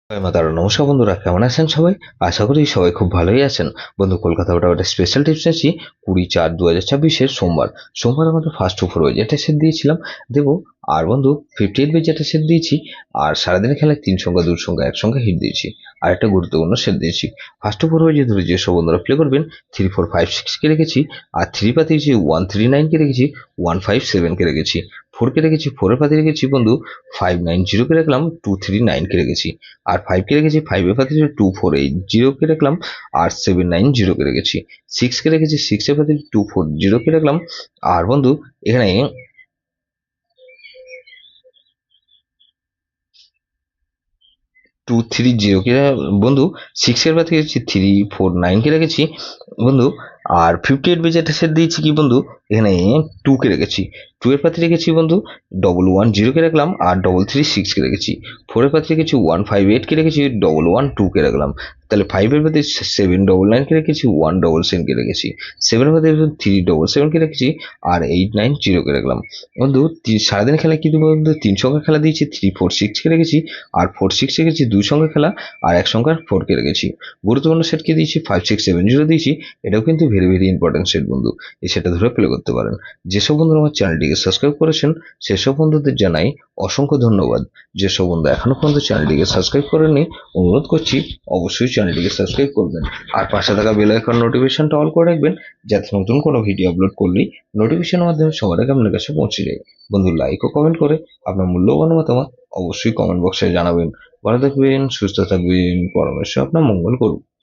জয় মা তারা। নমস্কার বন্ধুরা, কেমন আছেন সবাই? আশা করি সবাই খুব ভালোই আছেন। বন্ধু, কলকাতা ওটা একটা স্পেশাল টিপস নিয়েছি 20/4/2026 সোমবার আমাদের ফার্স্ট ওভার ওই যেটা সেট দিয়েছিলাম দেবো। আর বন্ধু 58 বেজ যেটা সেট দিয়েছি। আর সারাদিনের খেলায় 3 সংখ্যা 2 সংখ্যা একসঙ্গে হিট দিয়েছি। আর একটা গুরুত্বপূর্ণ সেট দিয়েছি। ফার্স্ট ওভার ওই যে ধরে যেসব বন্ধুরা প্লে করবেন 3 4 5 6 কে রেখেছি। আর 3 পাতে 139 কে রেখেছি, 157 কে রেখেছি। 4 কে রেখেছি, 4 এর পাতে রেখেছি বন্ধু 590 কে রাখলাম, 239 কে রেখেছি। আর 5 কে রেখেছি, 5 এর পাতে 2480 কে রাখলাম, আর 790 কে রেখেছি। 6 কে রেখেছি, 6 এর পাতে 240 কে রাখলাম। আর বন্ধু এখানে 230 কে বন্ধু 6 এর পাতে রেখেছি, 349 কে রেখেছি বন্ধু। আর 58 বেজেটা সেট দিয়েছি কি বন্ধু, এখানে 2 কে রেখেছি। 2 এর পাতে রেখেছি বন্ধু 110 কে রাখলাম, আর 336 কে রেখেছি। 4 এর পাতে রেখেছি 158 কে রেখেছি, 112 কে রাখলাম। তাহলে 5 এর পাতে 799 কে রেখেছি, 177 কে রেখেছি। 7 এর পাতে 377 কে রেখেছি, আর 890 কে রাখলাম। বন্ধু সারাদিন খেলা কি দেবো বন্ধু, 3 সংখ্যা খেলা দিয়েছি, 346 কে রেখেছি। আর 46 রেখেছি 2 সংখ্যা খেলা, আর 1 সংখ্যার 4 কে রেখেছি। গুরুত্বপূর্ণ সেট কে দিয়েছি 5670 দিয়েছি। এটাও কিন্তু ভেরি ভেরি ইম্পর্টেন্ট সেট বন্ধু। এই সেটটা ধরে প্লে করতে পারেন। যেসব বন্ধুরা আমার চ্যানেলটিকে সাবস্ক্রাইব করেছেন সেসব বন্ধুদের জানাই অসংখ্য ধন্যবাদ। যেসব বন্ধু এখনো পর্যন্ত চ্যানেলটিকে সাবস্ক্রাইব করেননি, অনুরোধ করছি অবশ্যই চ্যানেলটিকে সাবস্ক্রাইব করবেন। আর পাশে থাকা বেল আইকন নোটিফিকেশনটা অল করে রাখবেন, যাতে নতুন কোনো ভিডিও আপলোড করলেই নোটিফিকেশনের মাধ্যমে সবার আগে আপনার কাছে পৌঁছে যায়। বন্ধু লাইক ও কমেন্ট করে আপনার মূল্যবান মতামত অবশ্যই কমেন্ট বক্সে জানাবেন। ভালো থাকবেন, সুস্থ থাকবেন, পরমেশ্বর আপনার মঙ্গল করুন।